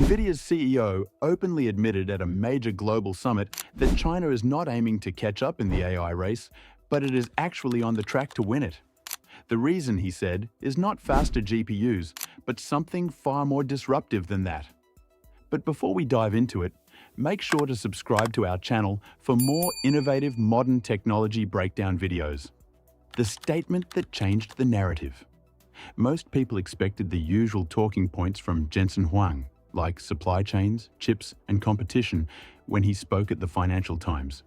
NVIDIA's CEO openly admitted at a major global summit that China is not aiming to catch up in the AI race, but it is actually on the track to win it. The reason, he said, is not faster GPUs, but something far more disruptive than that. But before we dive into it, make sure to subscribe to our channel for more innovative modern technology breakdown videos. The statement that changed the narrative. Most people expected the usual talking points from Jensen Huang, like supply chains, chips, and competition, when he spoke at the Financial Times.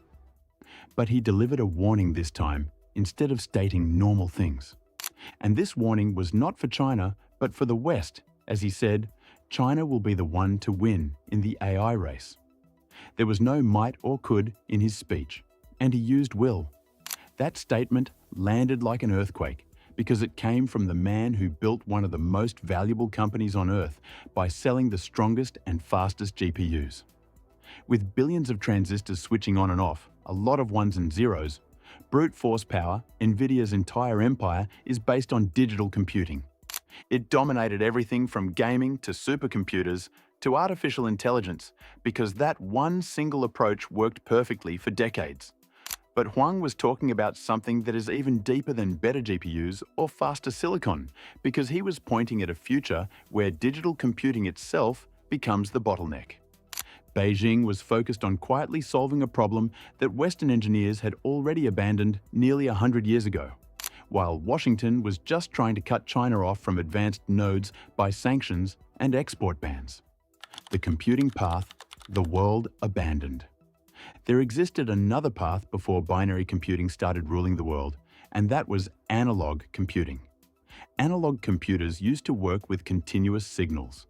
But he delivered a warning this time, instead of stating normal things. And this warning was not for China, but for the West, as he said, China will be the one to win in the AI race. There was no might or could in his speech, and he used will. That statement landed like an earthquake because it came from the man who built one of the most valuable companies on Earth by selling the strongest and fastest GPUs. With billions of transistors switching on and off, a lot of ones and zeros, brute force power, NVIDIA's entire empire is based on digital computing. It dominated everything from gaming to supercomputers to artificial intelligence because that one single approach worked perfectly for decades. But Huang was talking about something that is even deeper than better GPUs or faster silicon, because he was pointing at a future where digital computing itself becomes the bottleneck. Beijing was focused on quietly solving a problem that Western engineers had already abandoned nearly 100 years ago, while Washington was just trying to cut China off from advanced nodes by sanctions and export bans. The computing path the world abandoned. There existed another path before binary computing started ruling the world, and that was analog computing. Analog computers used to work with continuous signals.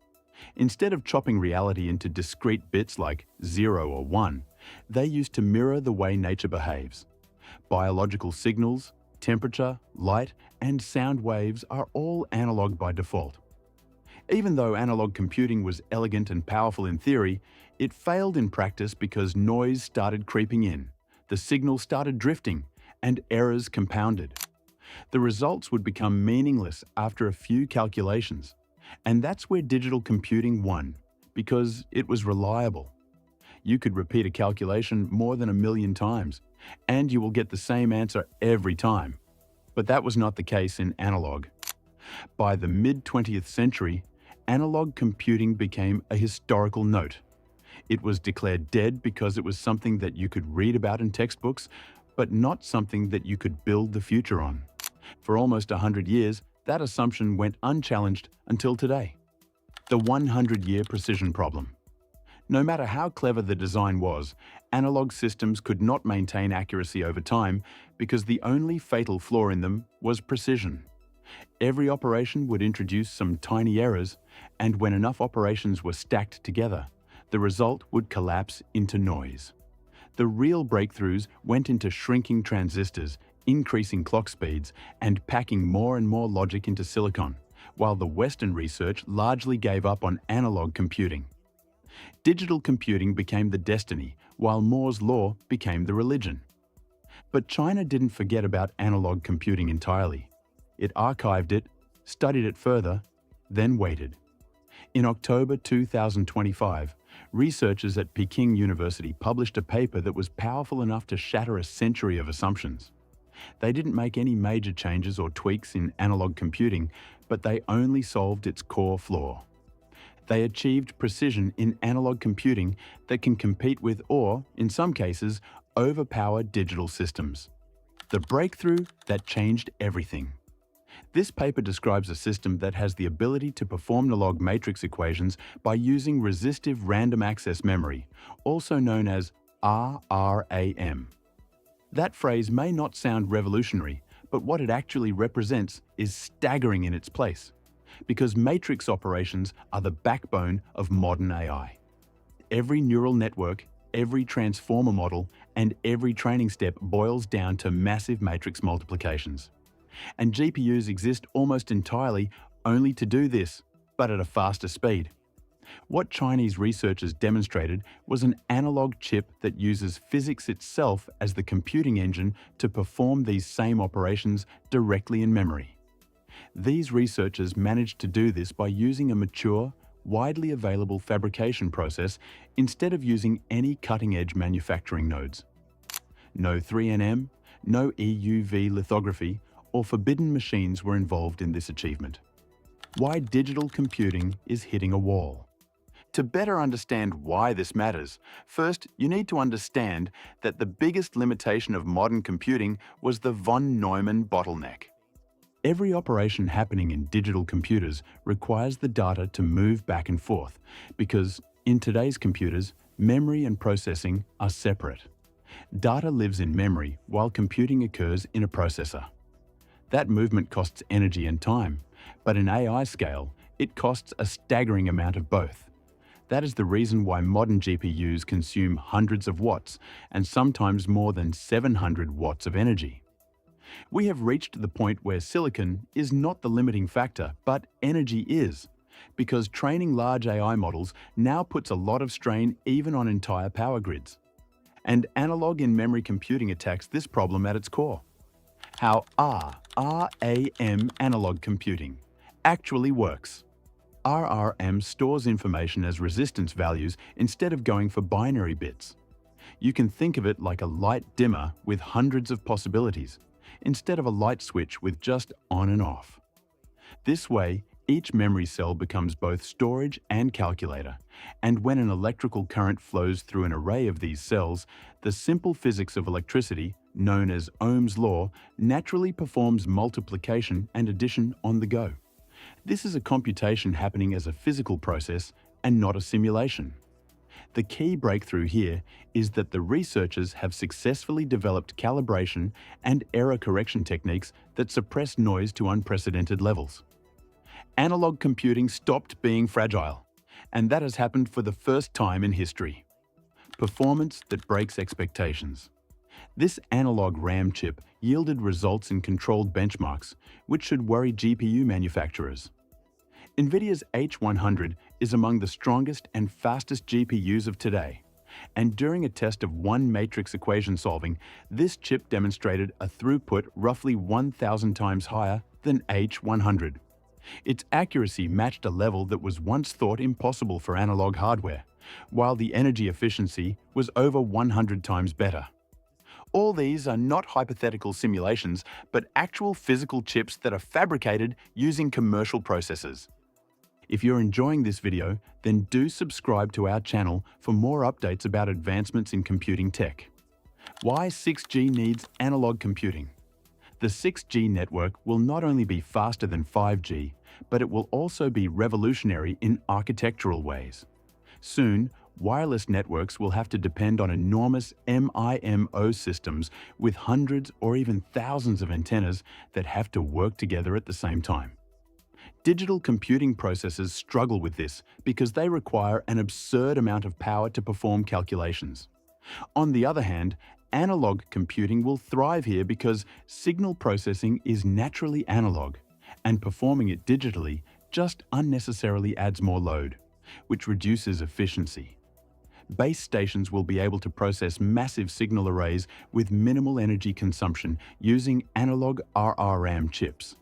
Instead of chopping reality into discrete bits like 0 or 1, they used to mirror the way nature behaves. Biological signals, temperature, light, and sound waves are all analog by default. Even though analog computing was elegant and powerful in theory, it failed in practice because noise started creeping in, the signal started drifting, and errors compounded. The results would become meaningless after a few calculations. And that's where digital computing won, because it was reliable. You could repeat a calculation more than 1,000,000 times, and you will get the same answer every time. But that was not the case in analog. By the mid-20th century, analog computing became a historical note. It was declared dead because it was something that you could read about in textbooks, but not something that you could build the future on. For almost 100 years, that assumption went unchallenged until today. The 100-year precision problem. No matter how clever the design was, analog systems could not maintain accuracy over time because the only fatal flaw in them was precision. Every operation would introduce some tiny errors, and when enough operations were stacked together, the result would collapse into noise. The real breakthroughs went into shrinking transistors, increasing clock speeds, and packing more and more logic into silicon, while the Western research largely gave up on analog computing. Digital computing became the destiny, while Moore's law became the religion. But China didn't forget about analog computing entirely. It archived it, studied it further, then waited. In October 2025, researchers at Peking University published a paper that was powerful enough to shatter a century of assumptions. They didn't make any major changes or tweaks in analog computing, but they only solved its core flaw. They achieved precision in analog computing that can compete with or, in some cases, overpower digital systems. The breakthrough that changed everything. This paper describes a system that has the ability to perform the log matrix equations by using resistive random access memory, also known as RRAM. That phrase may not sound revolutionary, but what it actually represents is staggering in its place, because matrix operations are the backbone of modern AI. Every neural network, every transformer model, and every training step boils down to massive matrix multiplications. And GPUs exist almost entirely only to do this, but at a faster speed. What Chinese researchers demonstrated was an analog chip that uses physics itself as the computing engine to perform these same operations directly in memory. These researchers managed to do this by using a mature, widely available fabrication process instead of using any cutting-edge manufacturing nodes. No 3nm, no EUV lithography, or forbidden machines were involved in this achievement. Why digital computing is hitting a wall. To better understand why this matters, first you need to understand that the biggest limitation of modern computing was the von Neumann bottleneck. Every operation happening in digital computers requires the data to move back and forth because, in today's computers, memory and processing are separate. Data lives in memory while computing occurs in a processor. That movement costs energy and time, but in AI scale, it costs a staggering amount of both. That is the reason why modern GPUs consume hundreds of watts and sometimes more than 700 watts of energy. We have reached the point where silicon is not the limiting factor, but energy is, because training large AI models now puts a lot of strain even on entire power grids. And analog in-memory computing attacks this problem at its core. How RAM analog computing actually works. RRM stores information as resistance values instead of going for binary bits. You can think of it like a light dimmer with hundreds of possibilities, instead of a light switch with just on and off. This way, each memory cell becomes both storage and calculator, and when an electrical current flows through an array of these cells, the simple physics of electricity, known as Ohm's law, naturally performs multiplication and addition on the go. This is a computation happening as a physical process and not a simulation. The key breakthrough here is that the researchers have successfully developed calibration and error correction techniques that suppress noise to unprecedented levels. Analog computing stopped being fragile, and that has happened for the first time in history. Performance that breaks expectations. This analog RAM chip yielded results in controlled benchmarks, which should worry GPU manufacturers. NVIDIA's H100 is among the strongest and fastest GPUs of today, and during a test of one matrix equation solving, this chip demonstrated a throughput roughly 1,000 times higher than H100. Its accuracy matched a level that was once thought impossible for analog hardware, while the energy efficiency was over 100 times better. All these are not hypothetical simulations, but actual physical chips that are fabricated using commercial processes. If you're enjoying this video, then do subscribe to our channel for more updates about advancements in computing tech. Why 6G needs analog computing. The 6G network will not only be faster than 5G, but it will also be revolutionary in architectural ways. Soon, wireless networks will have to depend on enormous MIMO systems with hundreds or even thousands of antennas that have to work together at the same time. Digital computing processors struggle with this because they require an absurd amount of power to perform calculations. On the other hand, analog computing will thrive here because signal processing is naturally analog, and performing it digitally just unnecessarily adds more load, which reduces efficiency. Base stations will be able to process massive signal arrays with minimal energy consumption using analog RRAM chips.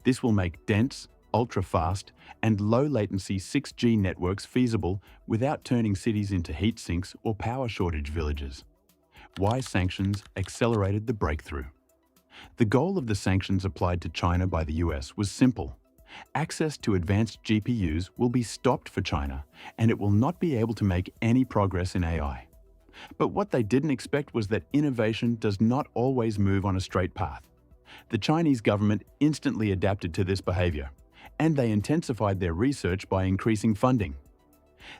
This will make dense, ultra-fast, and low-latency 6G networks feasible without turning cities into heat sinks or power shortage villages. Why sanctions accelerated the breakthrough. The goal of the sanctions applied to China by the US was simple. Access to advanced GPUs will be stopped for China, and it will not be able to make any progress in AI. But what they didn't expect was that innovation does not always move on a straight path. The Chinese government instantly adapted to this behavior, and they intensified their research by increasing funding.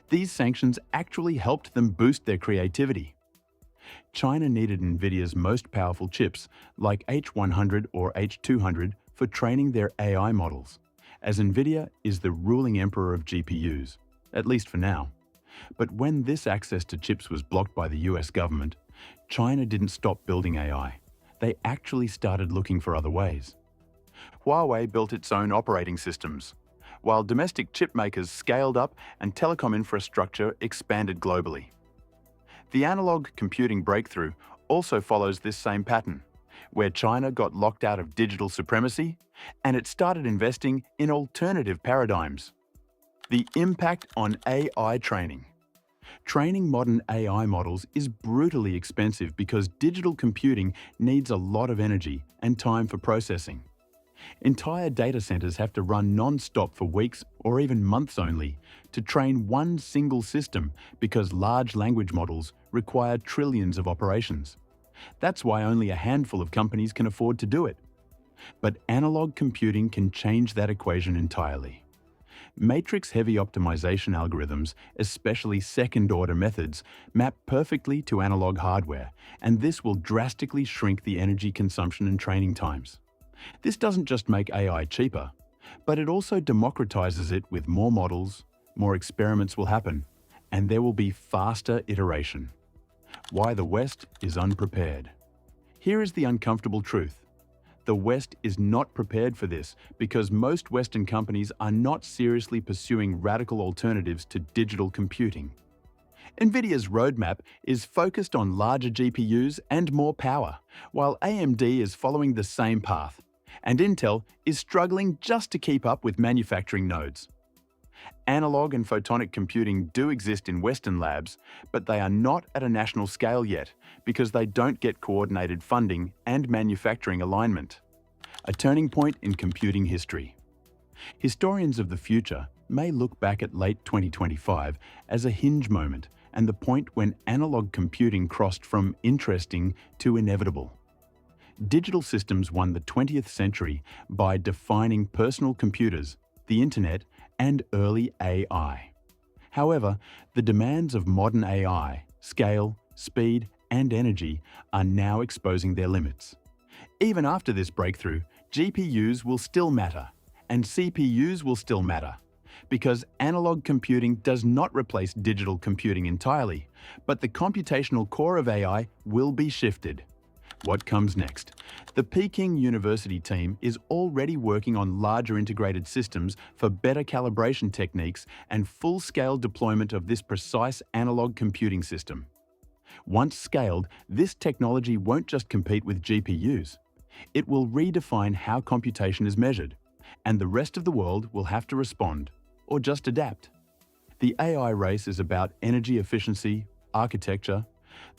These sanctions actually helped them boost their creativity. China needed NVIDIA's most powerful chips, like H100 or H200, for training their AI models, as NVIDIA is the ruling emperor of GPUs, at least for now. But when this access to chips was blocked by the US government, China didn't stop building AI. They actually started looking for other ways. Huawei built its own operating systems, while domestic chip makers scaled up and telecom infrastructure expanded globally. The analog computing breakthrough also follows this same pattern, where China got locked out of digital supremacy and it started investing in alternative paradigms. The impact on AI training. Training modern AI models is brutally expensive because digital computing needs a lot of energy and time for processing. Entire data centers have to run non-stop for weeks or even months only to train one single system because large language models require trillions of operations. That's why only a handful of companies can afford to do it. But analog computing can change that equation entirely. Matrix-heavy optimization algorithms, especially second-order methods, map perfectly to analog hardware, and this will drastically shrink the energy consumption and training times. This doesn't just make AI cheaper, but it also democratizes it with more models, more experiments will happen, and there will be faster iteration. Why the West is unprepared. Here is the uncomfortable truth. The West is not prepared for this because most Western companies are not seriously pursuing radical alternatives to digital computing. NVIDIA's roadmap is focused on larger GPUs and more power, while AMD is following the same path, and Intel is struggling just to keep up with manufacturing nodes. Analog and photonic computing do exist in Western labs, but they are not at a national scale yet because they don't get coordinated funding and manufacturing alignment. A turning point in computing history. Historians of the future may look back at late 2025 as a hinge moment and the point when analog computing crossed from interesting to inevitable. Digital systems won the 20th century by defining personal computers, the internet, and early AI. However, the demands of modern AI, scale, speed, and energy are now exposing their limits. Even after this breakthrough, GPUs will still matter, and CPUs will still matter, because analog computing does not replace digital computing entirely, but the computational core of AI will be shifted. What comes next? The Peking University team is already working on larger integrated systems for better calibration techniques and full-scale deployment of this precise analog computing system. Once scaled, this technology won't just compete with GPUs. It will redefine how computation is measured, and the rest of the world will have to respond, or just adapt. The AI race is about energy efficiency, architecture,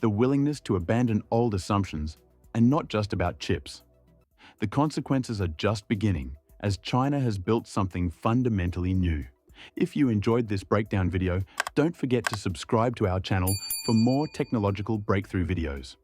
the willingness to abandon old assumptions, and not just about chips. The consequences are just beginning, as China has built something fundamentally new. If you enjoyed this breakdown video, don't forget to subscribe to our channel for more technological breakthrough videos.